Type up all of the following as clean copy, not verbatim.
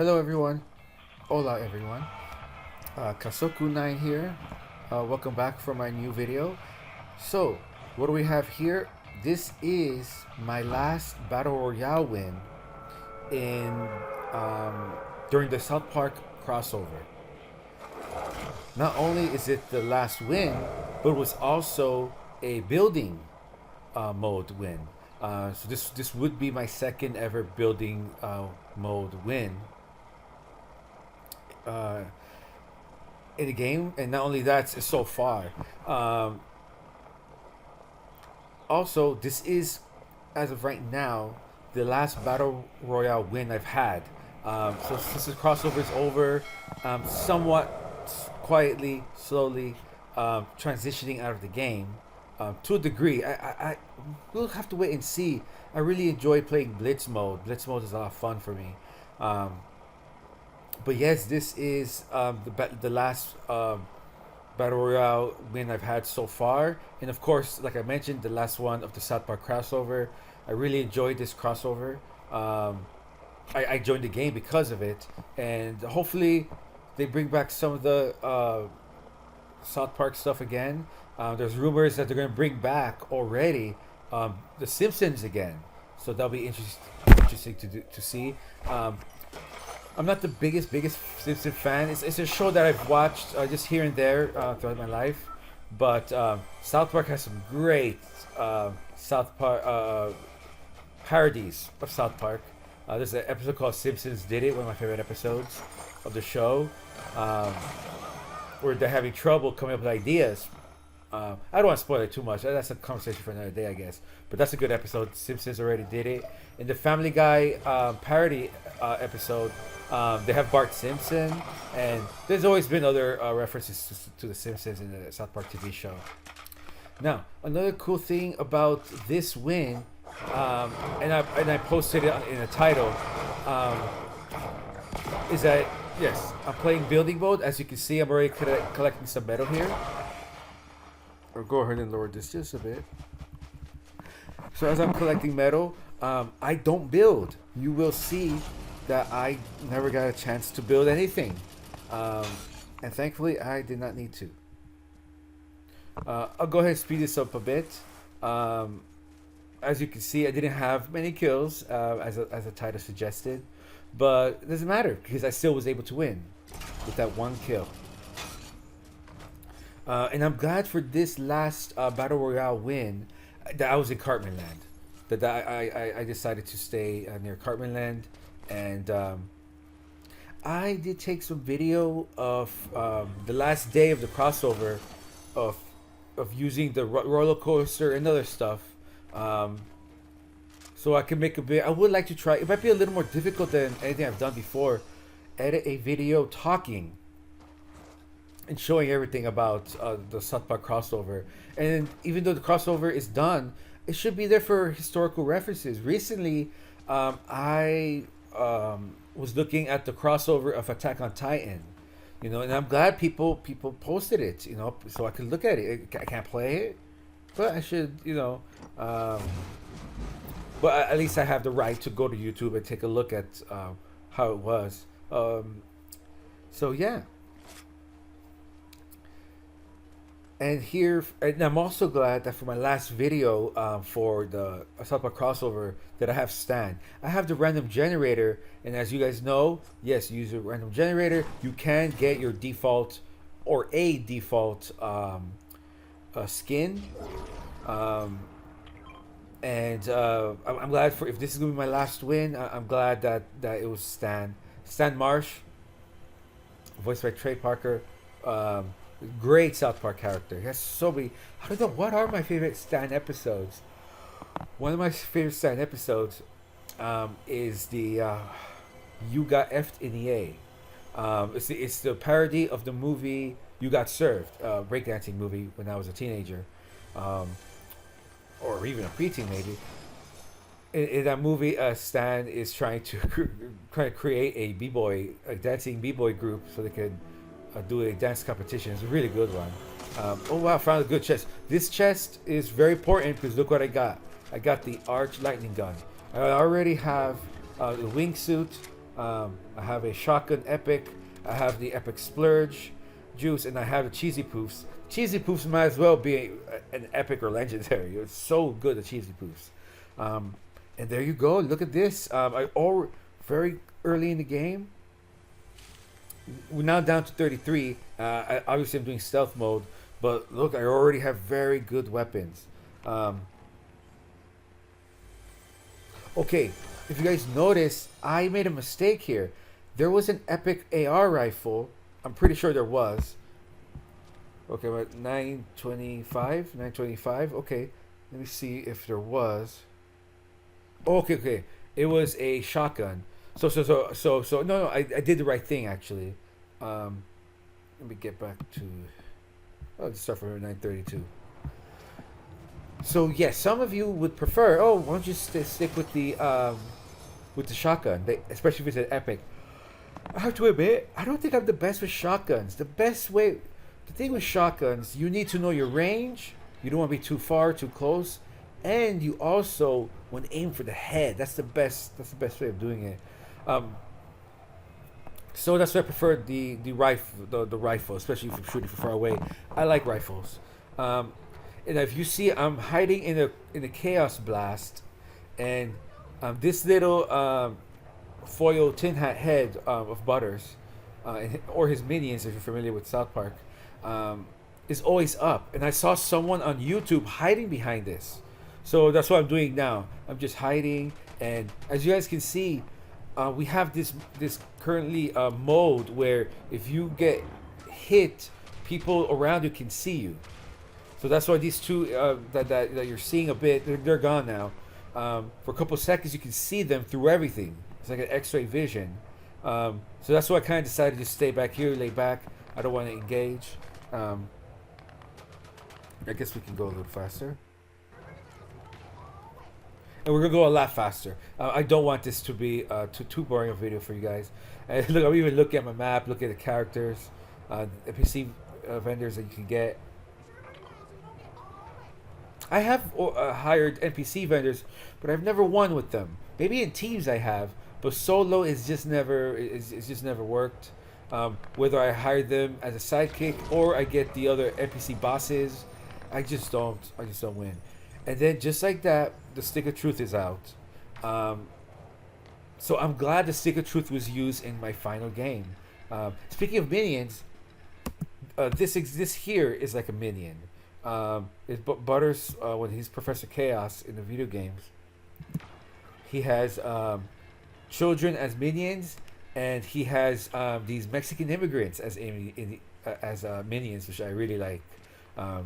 Hello everyone. Hola everyone. Kasoku9 here. Welcome back for my new video. So, what do we have here? This is my last Battle Royale win in during the South Park crossover. Not only is it the last win, but it was also a building mode win. So this would be my second ever building mode win uh, in the game, and not only that, so far. Also, this is, as of right now, the last battle royale win I've had. So since the crossover is over, somewhat quietly, slowly transitioning out of the game to a degree. I will have to wait and see. I really enjoy playing Blitz mode. Blitz mode is a lot of fun for me. But yes, this is the last battle royale win I've had so far, and of course, like I mentioned, the last one of the South Park crossover. I really enjoyed this crossover. I joined the game because of it, and hopefully, they bring back some of the South Park stuff again. There's rumors that they're going to bring back already the Simpsons again, so that'll be interesting to see. I'm not the biggest Simpsons fan. It's a show that I've watched just here and there throughout my life, but South Park has some great South Park parodies of South Park. There's an episode called "Simpsons Did It," one of my favorite episodes of the show, where they're having trouble coming up with ideas. I don't want to spoil it too much. That's a conversation for another day, I guess. But that's a good episode. Simpsons already did it. In the Family Guy parody episode, they have Bart Simpson, and there's always been other references to the Simpsons in the South Park TV show. Now, another cool thing about this win, and I posted it in the title, is that yes, I'm playing building mode. As you can see, I'm already collecting some metal here. Or go ahead and lower this just a bit. So as I'm collecting metal, I don't build. You will see that I never got a chance to build anything, and thankfully I did not need to. I'll go ahead and speed this up a bit. As you can see, I didn't have many kills, as the title suggested, but it doesn't matter because I still was able to win with that one kill. And I'm glad for this last Battle Royale win that I was in Cartman Land. That I decided to stay near Cartman Land. And I did take some video of the last day of the crossover of using the roller coaster and other stuff. So I can make a bit. I would like to try. It might be a little more difficult than anything I've done before. Edit a video talking and showing everything about the South Park crossover. And even though the crossover is done, it should be there for historical references. Recently, I was looking at the crossover of Attack on Titan, and I'm glad people posted it, so I could look at it. I can't play it, but I should, but at least I have the right to go to YouTube and take a look at how it was. So yeah. And I'm also glad that for my last video for the South Park crossover that I have Stan. I have the random generator, and as you guys know, yes, use a random generator. You can get your default or a default skin. And I'm glad for if this is gonna be my last win. I'm glad that it was Stan Marsh, voiced by Trey Parker. Great South Park character. He has so many. I don't know what are my favorite Stan episodes. One of my favorite Stan episodes is the "You Got Effed in the A." It's the parody of the movie "You Got Served," breakdancing movie when I was a teenager, or even a preteen maybe. In that movie, Stan is trying to create a dancing b-boy group so they could do a dance competition. It's a really good one. Oh wow, I found a good chest. This chest is very important because look what I got. I got the Arch Lightning Gun. I already have the wingsuit. I have a shotgun epic. I have the epic splurge juice, and I have the cheesy poofs. Cheesy poofs might as well be an epic or legendary. It's so good, the cheesy poofs. And there you go. Look at this. Very early in the game. We're now down to 33. Obviously, I'm doing stealth mode, but look, I already have very good weapons. Okay, if you guys notice, I made a mistake here. There was an epic AR rifle. I'm pretty sure there was. Okay, but 925, 925. Okay, let me see if there was. Okay. It was a shotgun. So. No. I did the right thing actually. Let me get back to. Oh, let's start from 932. So yes, some of you would prefer. Oh, why don't you stick with the shotgun? Especially if it's an epic. I have to admit, I don't think I'm the best with shotguns. The thing with shotguns, you need to know your range. You don't want to be too far, too close, and you also want to aim for the head. That's the best way of doing it. So that's why I prefer the rifle, especially if you're shooting from far away. I like rifles. And if you see, I'm hiding in a chaos blast, and this little foil tin hat head of Butters, or his minions, if you're familiar with South Park, is always up. And I saw someone on YouTube hiding behind this, so that's what I'm doing now. I'm just hiding, and as you guys can see, we have this currently mode where if you get hit, people around you can see you. So that's why these two that you're seeing a bit, they're gone now. For a couple of seconds, you can see them through everything. It's like an X-ray vision. So that's why I kind of decided to stay back here, lay back. I don't want to engage. I guess we can go a little faster. And we're gonna go a lot faster. I don't want this to be too boring a video for you guys. And look, I'm even looking at my map, looking at the characters, NPC vendors that you can get. I have hired NPC vendors, but I've never won with them. Maybe in teams I have, but solo is just never worked. Whether I hire them as a sidekick or I get the other NPC bosses, I just don't win. And then just like that, the stick of truth is out. So I'm glad the stick of truth was used in my final game. Speaking of minions, this here is like a minion. Butters, when he's Professor Chaos in the video games, he has children as minions, and he has these Mexican immigrants as minions, which I really like.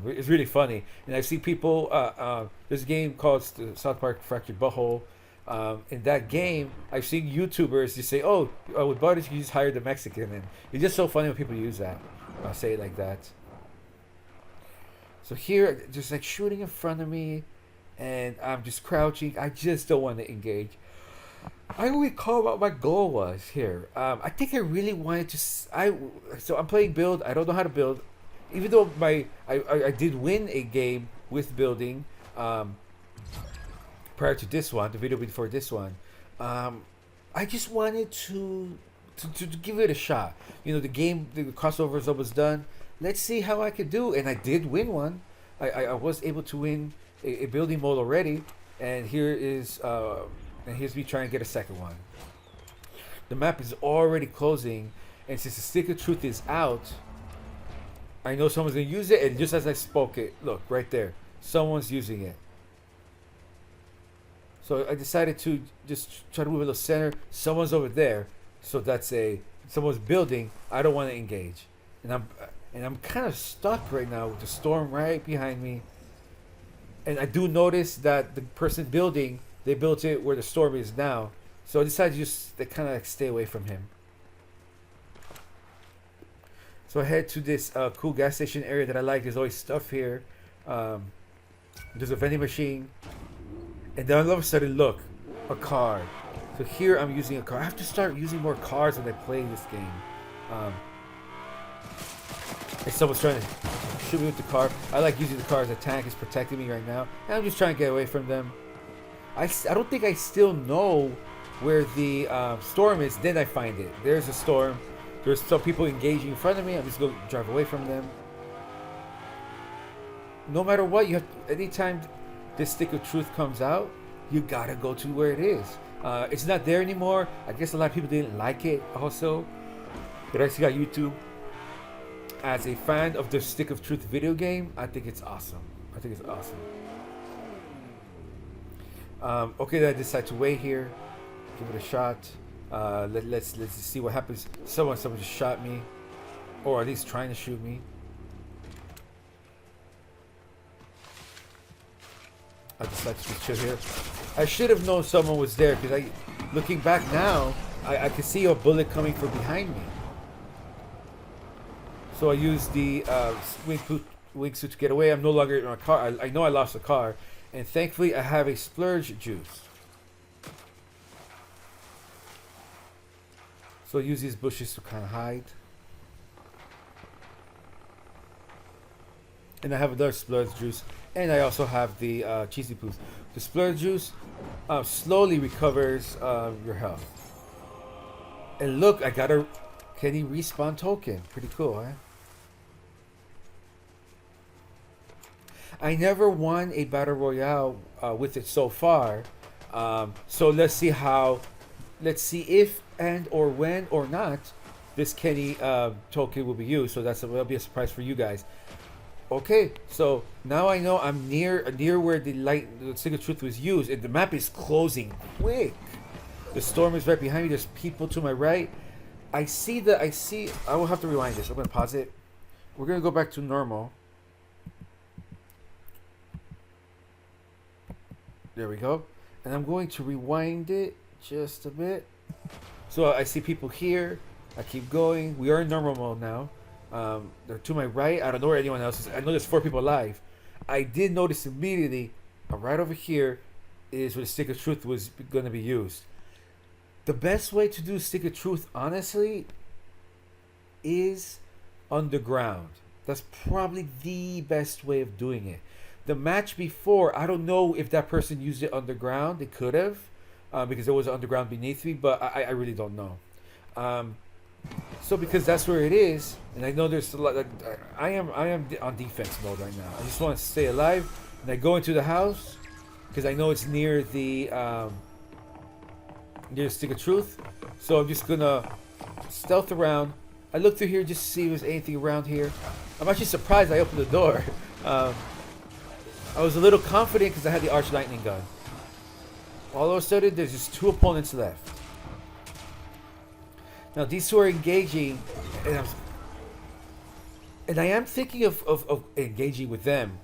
It's really funny, and I see people. There's a game called South Park Fractured Butthole. In that game, I've seen YouTubers just say, "Oh, with Butters, you just hire the Mexican," and it's just so funny when people use that. Say it like that. So here, just like shooting in front of me, and I'm just crouching. I just don't want to engage. I don't recall what my goal was here. I think I really wanted to. So I'm playing build. I don't know how to build, even though I did win a game with building. Prior to this one, the video before this one, I just wanted to give it a shot. You know, the crossover is almost done. Let's see how I could do, and I did win one. I was able to win a building mode already, and here's me trying to get a second one. The map is already closing, and since the stick of truth is out, I know someone's gonna use it. And just as I spoke it, look right there, someone's using it. So I decided to just try to move a little center. Someone's over there, so someone's building. I don't want to engage, and I'm kind of stuck right now with the storm right behind me. And I do notice that the person building, they built it where the storm is now. So I decided to just kind of stay away from him. So I head to this cool gas station area that I like. There's always stuff here. There's a vending machine. And then all of a sudden, look, a car. So here I'm using a car. I have to start using more cars when I play this game. And someone's trying to shoot me with the car. I like using the car as a tank. It's protecting me right now. And I'm just trying to get away from them. I don't think I still know where the storm is, then I find it. There's a storm. There's some people engaging in front of me. I'm just going to drive away from them. No matter what, you have anytime this stick of truth comes out, you gotta go to where it is. It's not there anymore. I guess a lot of people didn't like it also. But I actually got YouTube. As a fan of the Stick of Truth video game, I think it's awesome. I think it's awesome. Okay, then I decide to wait here, give it a shot. Let's see what happens. Someone just shot me, or at least trying to shoot me. I decided to just chill here. I should have known someone was there because looking back now, I could see a bullet coming from behind me. So I used the wingsuit to get away. I'm no longer in my car. I know I lost the car, and thankfully I have a splurge juice. So I use these bushes to kind of hide. And I have another splurge juice, and I also have the cheesy poofs. The splurge juice slowly recovers your health. And look, I got a Kenny respawn token. Pretty cool, huh? I never won a battle royale with it so far. So let's see if and or when or not this Kenny token will be used. So that'll be a surprise for you guys. Okay, so now I know I'm near where the Stick of Truth was used, and the map is closing quick. The storm is right behind me. There's people to my right. I will have to rewind this. I'm gonna pause it. We're gonna go back to normal. There we go. And I'm going to rewind it just a bit. So I see people here. I keep going. We are in normal mode now. They're to my right. I don't know where anyone else is. I know there's 4 people alive. I did notice immediately, right over here is where the Stick of Truth was going to be used. The best way to do Stick of Truth, honestly, is underground. That's probably the best way of doing it. The match before, I don't know if that person used it underground. They could have, because there was underground beneath me, but I really don't know. So because that's where it is, and I know there's a lot. I am on defense mode right now. I just want to stay alive, and I go into the house because I know it's near the Stick of Truth. So I'm just gonna stealth around. I look through here just to see if there's anything around here. I'm actually surprised I opened the door. I was a little confident because I had the Arch Lightning gun. All of a sudden, there's just 2 opponents left. Now, these 2 are engaging, and I am thinking of engaging with them.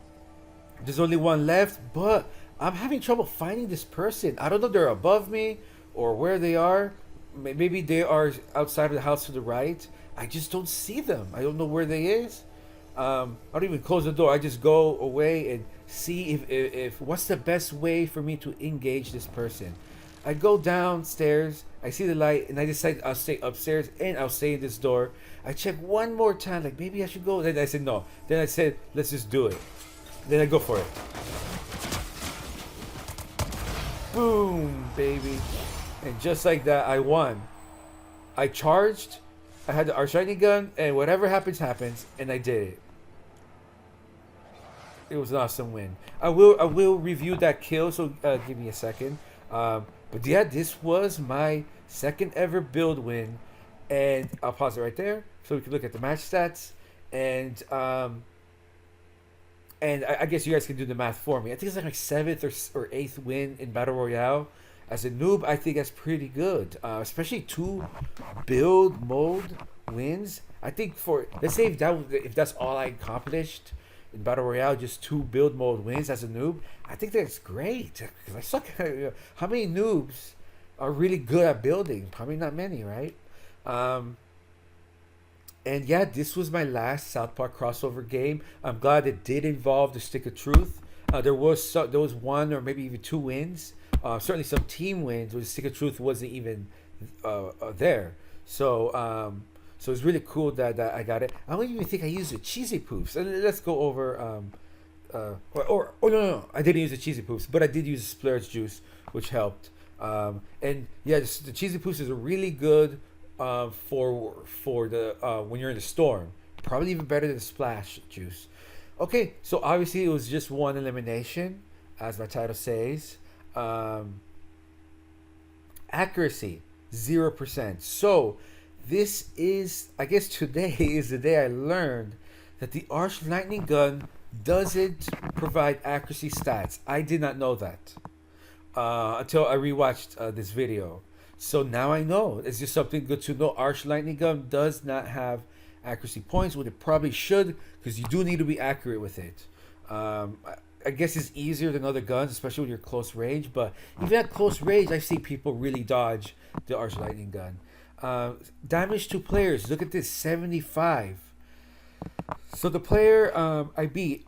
There's only 1 left, but I'm having trouble finding this person. I don't know if they're above me or where they are. Maybe they are outside of the house to the right. I just don't see them. I don't know where they is. I don't even close the door. I just go away and see if what's the best way for me to engage this person. I go downstairs, I see the light, and I decide I'll stay upstairs and I'll stay in this door. I check one more time, like maybe I should go. Then I said no. Then I said, let's just do it. Then I go for it. Boom, baby. And just like that, I won. I charged, I had the Arch Lightning gun, and whatever happens, happens, and I did it. It was an awesome win. I will review that kill, so give me a second. But yeah, this was my 2nd ever build win, and I'll pause it right there so we can look at the match stats, and I guess you guys can do the math for me. I think it's like my 7th or 8th win in Battle Royale. As a noob, I think that's pretty good, especially 2 build mode wins. I think let's say if that's all I accomplished in Battle Royale, just 2 build mode wins as a noob, I think that's great. Because I suck. How many noobs are really good at building? Probably not many, right? And yeah, this was my last South Park crossover game. I'm glad it did involve the Stick of Truth. There was 1 or maybe even 2 wins. Certainly some team wins where the Stick of Truth wasn't even there. So so it's really cool that I got it. I don't even think I used the cheesy poofs. Let's go over. No, I didn't use the cheesy poofs, but I did use the splurge juice, which helped. And yeah, the cheesy poos are really good for the when you're in the storm. Probably even better than the splash juice. Okay, so obviously it was just one elimination, as my title says. Um, Accuracy 0%. So this is, I guess today is the day I learned that the Arch Lightning Gun doesn't provide accuracy stats. I did not know that until I rewatched this video. So now I know. It's just something good to know. Arch Lightning Gun does not have accuracy points, what it probably should, because you do need to be accurate with it. I guess it's easier than other guns, especially when you're close range. But even at close range, I see people really dodge the Arch Lightning Gun. Damage to players. Look at this, 75. So the player I beat,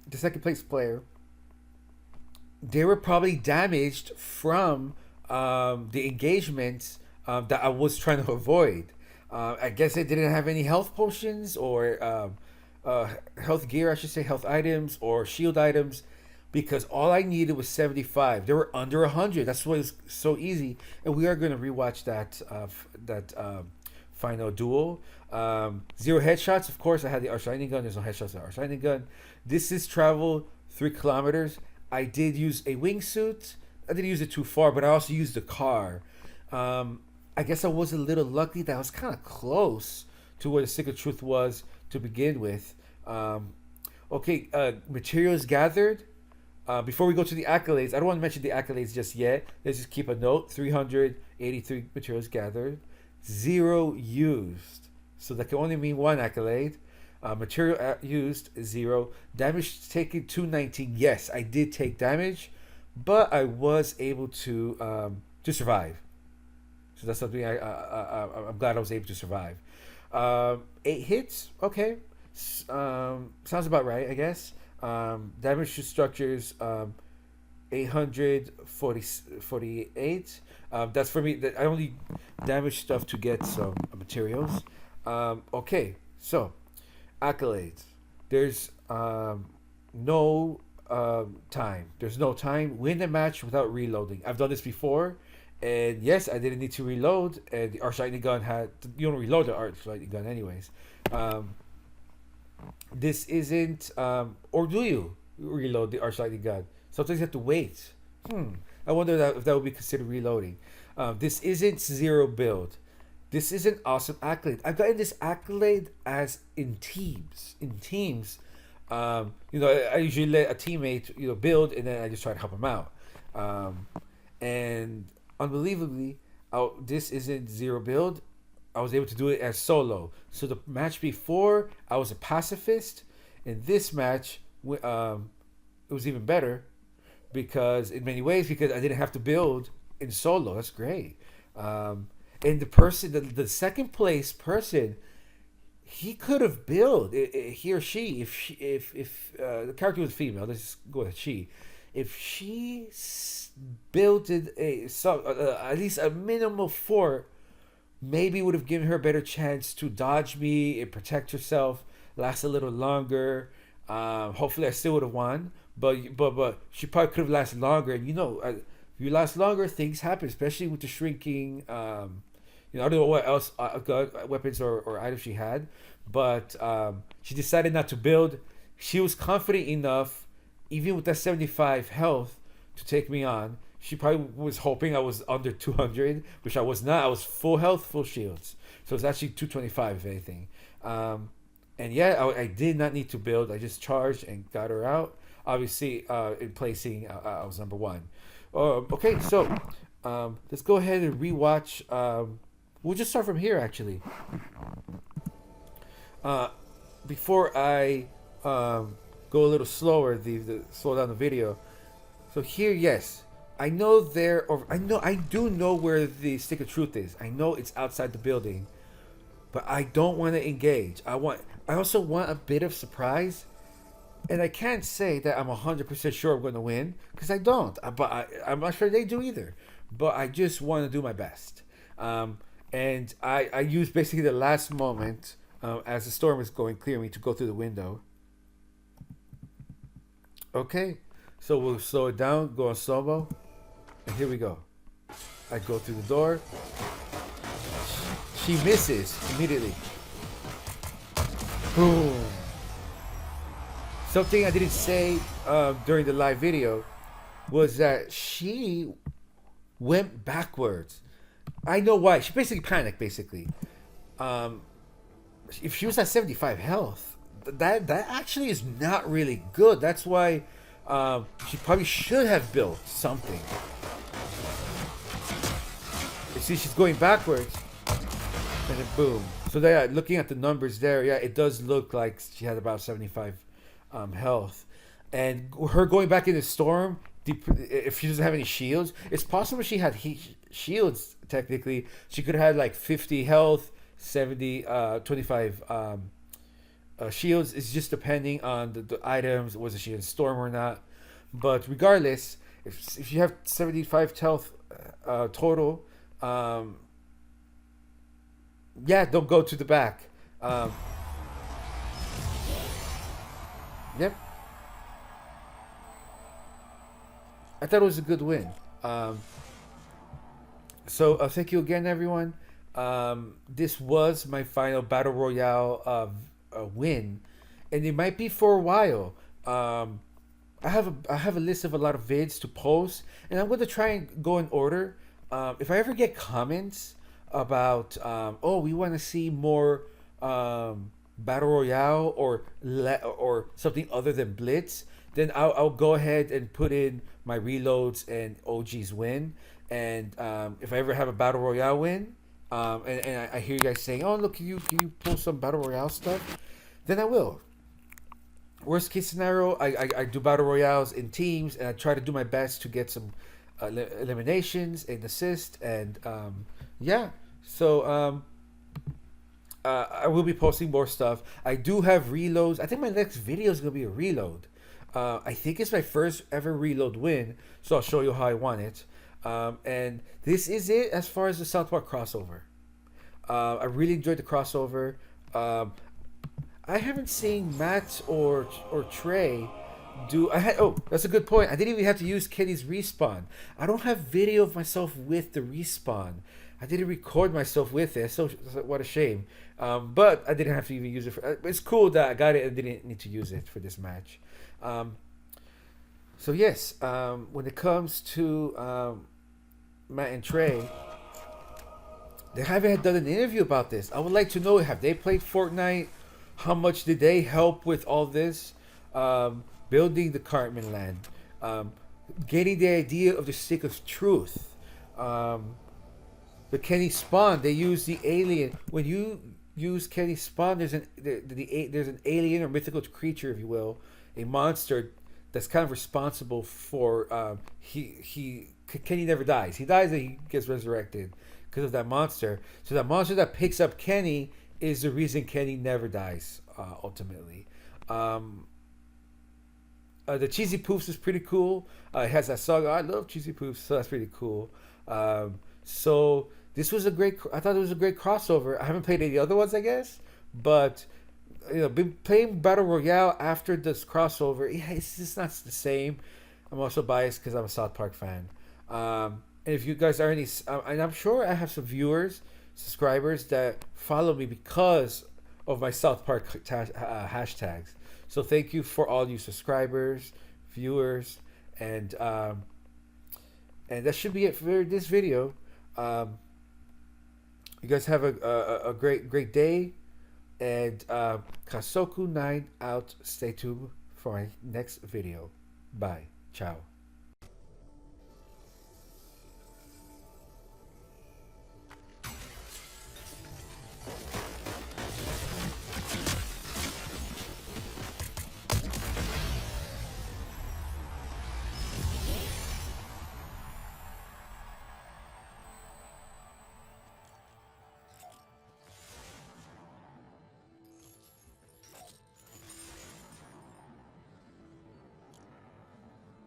the second place player, they were probably damaged from the engagements that I was trying to avoid. I guess they didn't have any health potions or health gear, I should say, health items or shield items, because all I needed was 75. They were under 100. That's why it's so easy. And we are going to rewatch that final duel. Zero headshots, of course. I had the Arch Lightning Gun. There's no headshots with the Arch Lightning Gun. This is travel 3 kilometers. I did use a wingsuit. I didn't use it too far, but I also used the car. I guess I was a little lucky that I was kind of close to where the Stick of Truth was to begin with. Okay, materials gathered. Before we go to the accolades, I don't want to mention the accolades just yet. Let's just keep a note. 383 materials gathered. 0 used. So that can only mean 1 accolade. Material used, 0. Damage taken, 219. Yes, I did take damage, but I was able to survive. So that's something I'm glad I was able to survive. 8 hits, okay. Sounds about right, I guess. Damage to structures, 848. That's for me. I only damage stuff to get some materials. Okay, so accolades. There's no time. There's no time. Win the match without reloading. I've done this before. And yes, I didn't need to reload. And the Arch Lightning Gun you don't reload the Arch Lightning Gun anyways. This isn't, or do you reload the Arch Lightning Gun? Sometimes you have to wait. I wonder if that would be considered reloading. This isn't 0 build. This is an awesome accolade. I've gotten this accolade as in teams. I usually let a teammate, build, and then I just try to help him out. And unbelievably, this isn't 0 build. I was able to do it as solo. So the match before, I was a pacifist. In this match, it was even better in many ways, because I didn't have to build in solo. That's great. And the person, the second place person, he could have built, he or she, if the character was female, let's just go with she. If she built at least a minimal fort, maybe would have given her a better chance to dodge me and protect herself, last a little longer. Hopefully I still would have won, but she probably could have lasted longer. And if you last longer, things happen, especially with the shrinking. I don't know what else weapons or items she had, but she decided not to build. She was confident enough, even with that 75 health, to take me on. She probably was hoping I was under 200, which I was not. I was full health, full shields. So it's actually 225, if anything. And yeah, I did not need to build. I just charged and got her out. Obviously, in placing, I was number 1. Okay, so let's go ahead and rewatch. We'll just start from here, actually. Before I go a little slower, slow down the video. So here, yes. I do know where the Stick of Truth is. I know it's outside the building, but I don't want to engage. I also want a bit of surprise, and I can't say that I'm 100% sure I'm going to win, because I don't. But I'm not sure they do either. But I just want to do my best, and I used basically the last moment as the storm is going clear me to go through the window. Okay, so we'll slow it down, go on slow-mo. And here we go. I go through the door. She misses immediately. Boom. Something I didn't say during the live video was that she went backwards. I know why. She basically panicked. Basically, if she was at 75 health, that actually is not really good. That's why she probably should have built something. You see, she's going backwards, and then boom. So there, looking at the numbers there, yeah, it does look like she had about 75 health, and her going back in the storm. If she doesn't have any shields, it's possible she had shields. Technically, she could have had like 50 health, 70, 25 shields. It's just depending on the items. Was she in storm or not? But regardless, if you have 75 health total, yeah, don't go to the back. Yep. I thought it was a good win. So thank you again, everyone. This was my final battle royale win, and it might be for a while. I have a list of a lot of vids to post, and I'm going to try and go in order. If I ever get comments about oh, we want to see more battle royale or something other than blitz, then I'll go ahead and put in my reloads and OG's win. And if I ever have a battle royale win, and I hear you guys saying, "Oh, look, can you pull some battle royale stuff?" Then I will. Worst case scenario, I do battle royales in teams, and I try to do my best to get some eliminations and assists, and yeah. So I will be posting more stuff. I do have reloads. I think my next video is gonna be a reload. I think it's my first ever reload win, so I'll show you how I won it. And this is it as far as the South Park crossover. I really enjoyed the crossover. I haven't seen Matt or Trey do. That's a good point. I didn't even have to use Kenny's respawn. I don't have video of myself with the respawn. I didn't record myself with it. So what a shame. But I didn't have to even use it. It's cool that I got it and didn't need to use it for this match. So yes, when it comes to Matt and Trey, they haven't done an interview about this. I would like to know, have they played Fortnite? How much did they help with all this? Building the Cartman land, getting the idea of the stick of truth. The Kenny spawn, they use the alien. When you use Kenny spawn, there's an alien or mythical creature, if you will, a monster that's kind of responsible for Kenny never dies. He dies and he gets resurrected because of that monster. So that monster that picks up Kenny is the reason Kenny never dies ultimately. The Cheesy Poofs is pretty cool. It has that song. I love Cheesy Poofs, so that's pretty cool. So this was I thought it was a great crossover. I haven't played any other ones, I guess, but been playing Battle Royale after this crossover. Yeah, it's just not the same. I'm also biased because I'm a South Park fan. And if you guys are any, and I'm sure I have some viewers, subscribers that follow me because of my South Park hashtags. So thank you for all you subscribers, viewers, and that should be it for this video. You guys have a great day, and Kasoku 9 out. Stay tuned for my next video. Bye. Ciao.